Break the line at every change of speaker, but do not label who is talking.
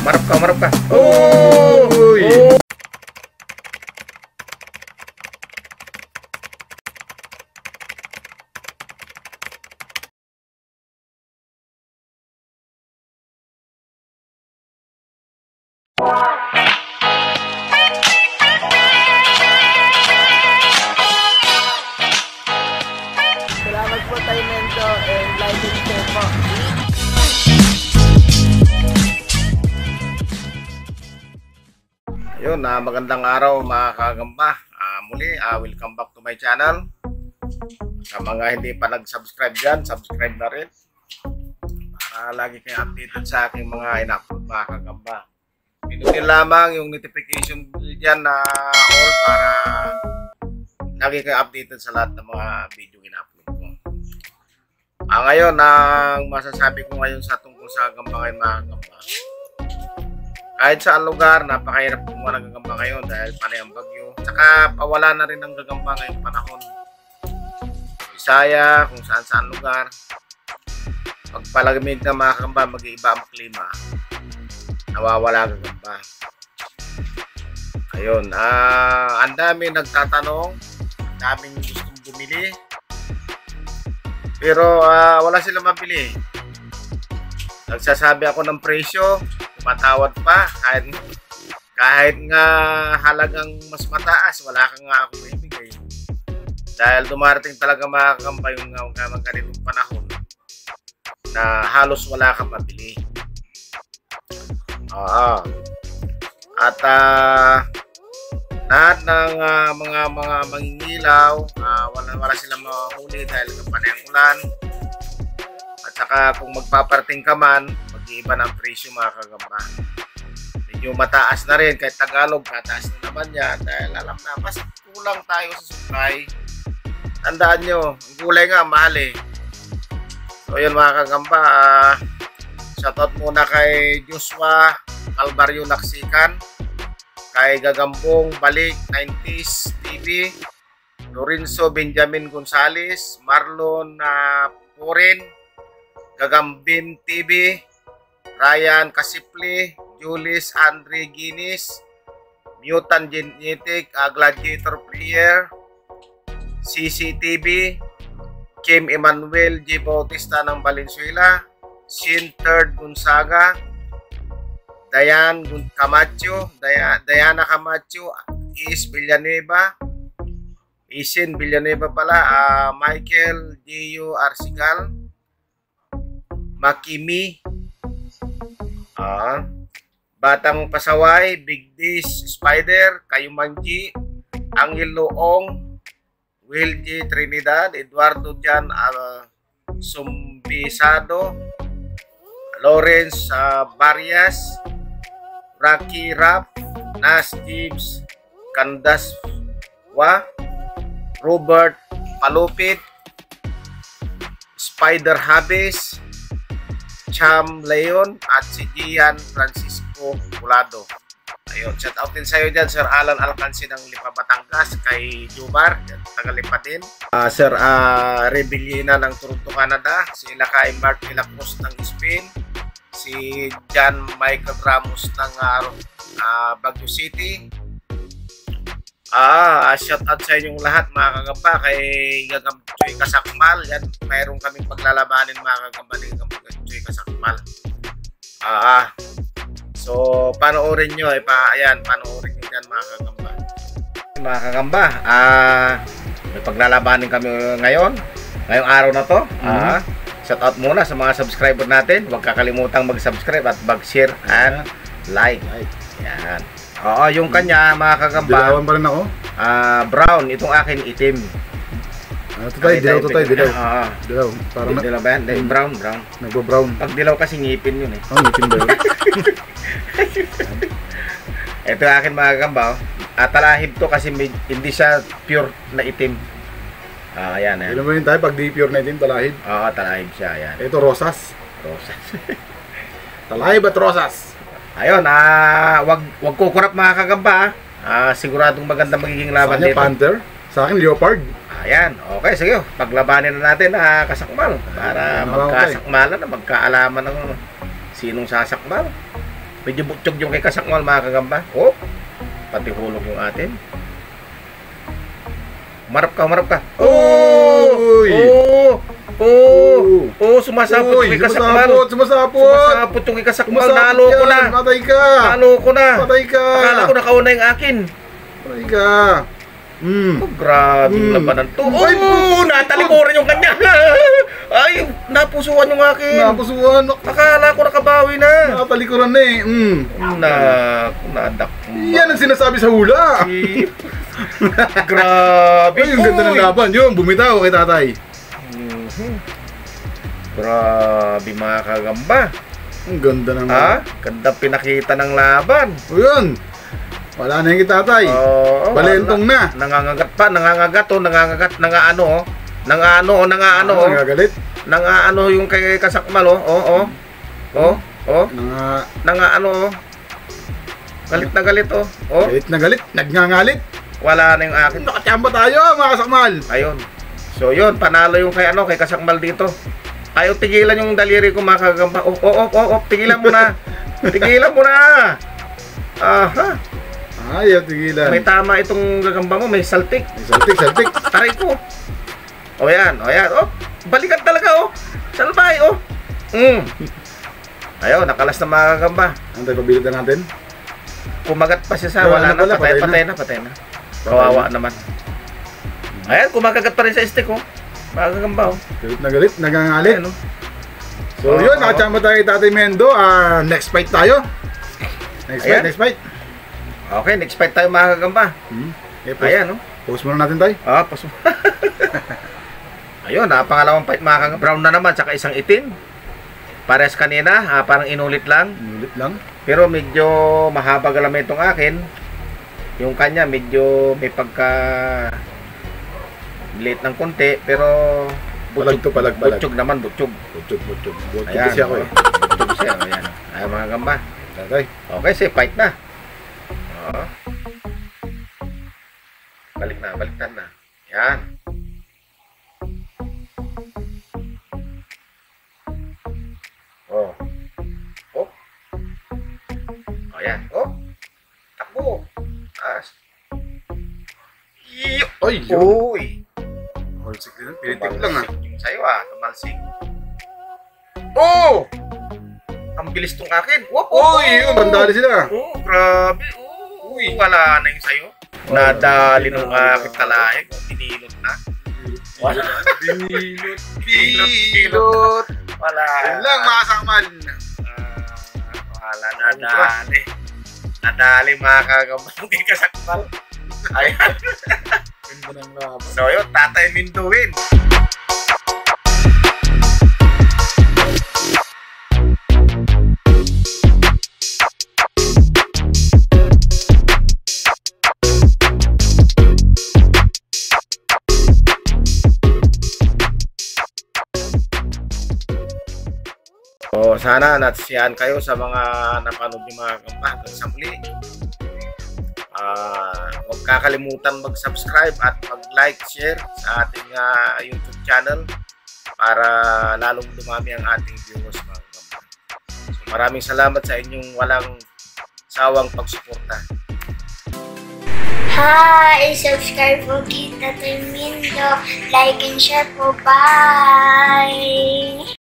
Marap ka. Oh! Oh!
Salamat po tayo Mento and like and share po.
Ayun, magandang araw mga kagamba. Muli, welcome back to my channel. Sa mga hindi pa nag-subscribe dyan, subscribe na rin. Para lagi kayo updated sa aking mga in-upload mga kagamba. Pinutin lamang yung notification bell dyan na all para lagi kayo updated sa lahat ng mga video in-upload ko. Ngayon, ang masasabi ko ngayon sa tungkol sa gamba ngayon mga kagamba. Kahit saan lugar, napakahirap kumuha ng gagamba ngayon dahil panay ang bagyo. Tsaka pawala na rin ang gagamba ngayong panahon. Bisaya, kung saan lugar. Pag palamig na mga kagamba, mag-iiba ang klima. Nawawala ang gagamba. Ayun, ang dami nagtatanong, ang daming gustong bumili. Pero wala silang mabili. Nagsasabi ako ng presyo, matawad pa kahit nga halagang mas mataas, wala kang nga ako ibigay dahil dumarating talaga mga kagamba yung ganitong panahon na halos wala kang mabili. At lahat ng mga mangingilaw, wala silang mahuli dahil ng panayang ulan. At saka kung magpaparating ka man, mag-iiba ng presyo mga kagamba. Medyo mataas na rin, kahit Tagalog, mataas na naman yan dahil alam na, mas kulang tayo sa supply. Tandaan nyo, ang gulay nga, mahal eh. So yun mga kagamba, shoutout muna kay Joshua Calvario Naksikan, kay Gagambong Balik 90s TV, Lorenzo Benjamin Gonzales, Marlon Purin, Gagambin TV, Ryan Kasipli, Julius Andre Guinness, Mutant Genetic, Gladiator Player, CCTV, Kim Emmanuel G. Bautista ng Valenzuela, Shin Third Gonzaga, Diana Camacho, Is Villanueva, Isin Villanueva pala, Michael Gio Arsigal, Makimi, Batang Pasaway, Big Dish Spider, Kayumanji, Angel Loong, Will J. Trinidad, Eduardo Jan Sumbisado, Lawrence Barrias, Rocky Rap, Nas Gibbs, Kandaswa, Robert Palupit, Spider Habes, Cham Leon, at si Gian Francisco Pulado. Ayun, shout out din sa'yo dyan, Sir Alan Alcance ng Lipa Batangas, kay Jumar, taga-Lipa din. Sir Rebellina ng Toronto, Canada, si Lakay Mark Ilacos ng Spain, si John Michael Ramos ng Baguio City. Shout out sa inyong lahat mga kagamba, kay Gagamchoy Kasakmal. Yan, mayroon kaming paglalabanin mga kagamba ni Gagamchoy Kasakmal. So panoorin nyo, panoorin nyo yan mga kagamba. Mga kagamba, may paglalabanin kami ngayong araw na to. Shout out muna sa mga subscriber natin. Huwag kakalimutang mag-subscribe at mag-share and like. Yan. Yung kanya mga kagamba,
dilawan pa rin ako.
Brown, itong akin itim.
Dilaw. Dilaw. Parang
dilaw ba yan? Brown.
Nagbo-brown.
Pag dilaw kasi ngipin yun eh.
Ngipin ba yun?
Ito akin mga kagamba. Talahib to kasi hindi siya pure na itim. Ayan.
Ilan ba yun tayo? Pag di pure na itim, talahib?
Talahib siya. Ayan.
Ito, rosas. Talahib at rosas.
Ayun, wag kukurap mga kagamba. Siguradong maganda magiging laban dito.
Panther? Sa akin, leopard.
Ayan, okay, sige. Paglabanin na natin kasakmal para magkasakmalan na magkaalaman ng sinong sasakmal. Medyo butsyog yung kay Kasakmal mga kagamba. Oh, pati hulog yung atin. Umarap ka.
Uy!
Sumasapot yung kay Kasakmal.
Sumasapot
Sumasapot yung kay Kasakmal. Nalo ko na.
Patay ka. Patay ka.
Akala ko nakauna yung akin.
Patay ka.
Grabe labanan to. Natalikuran yung kanya. Ay, napusuan yung akin.
Napusuan.
Akala ko nakabawi na.
Nakatalikuran na eh.
Nadak.
Yan ang sinasabi sa hula.
Grabe.
Ay, yung ganda ng laban. Yun, bumitaw kay tatay.
Grabe mga kagamba.
Ang ganda ng laban.
Ganda pinakita ng laban.
O yun. Wala na yung kay tatay. Balentong na.
Nangangagat pa,
Nagagalit.
Nangaano yung kay Kasakmal, Galit na galit,
Galit na galit. Nagngangalit.
Wala na yung akin.
Nakachamba tayo mga Kasakmal.
Ayun. So yun, panalo yung kay Kasakmal dito. Ayaw tigilan yung daliri ko mga kagamba. Tigilan mo na. Tigilan mo na. Aha.
Ayaw tigilan.
May tama itong gagamba mo, may saltik.
Saltik.
Taray ko. O yan. Balikan talaga, Salbay, Ayaw, nakalas na mga kagamba.
Antay, pabilit na natin.
Kumagat pa siya sa wala na, patay na. Kawawa naman. Ayan, kumakagat pa rin sa stick, mga kagamba,
Galit na galit, nagangalit.
Ayan,
So yun, nakachamba tayo kay Tatay Mendo. Next fight tayo. Next fight.
Okay, next fight tayo mga kagamba. Ayan,
Post muna natin tayo.
Post mo. Ayun, pangalawang fight mga kagamba. Brown na naman, tsaka isang itim. Pares kanina, parang inulit lang. Pero medyo mahaba galaman itong akin. Yung kanya medyo may pagka late ng konti, pero
Palag.
butsyog naman.
Butsyog
Ayan,
kasi ako eh.
Butsyog siya, ayan. Ayan mga gamba.
Tatay.
Okay, say fight na. Baliktad na. Yan. Ayan. Takbo. Taas.
Ay, yun.
Uy.
Holsik din. Pinitik lang
Yung sa'yo tumalsik. Ang bilis tong akin.
Yun. Bandali sila.
Grabe. Wala na yung sa'yo. Nadali nung aking talahe. Binilot na. Binilot. Wala.
Yun lang mga Kasakmal.
Wala, nadali mga kagamba kay Kasakmal. Ayan. So yun, Tatay Mendo win. So sana natsisiyahan kayo sa mga napanood ng mga kagamba. Hanggang sa muli. Huwag kakalimutan mag-subscribe at mag-like, share sa ating YouTube channel para lalong dumami ang ating viewers mga kagamba. So maraming salamat sa inyong walang sawang pagsuporta.
Hi! Subscribe po kita Tatay Mendo. Like and share po. Bye!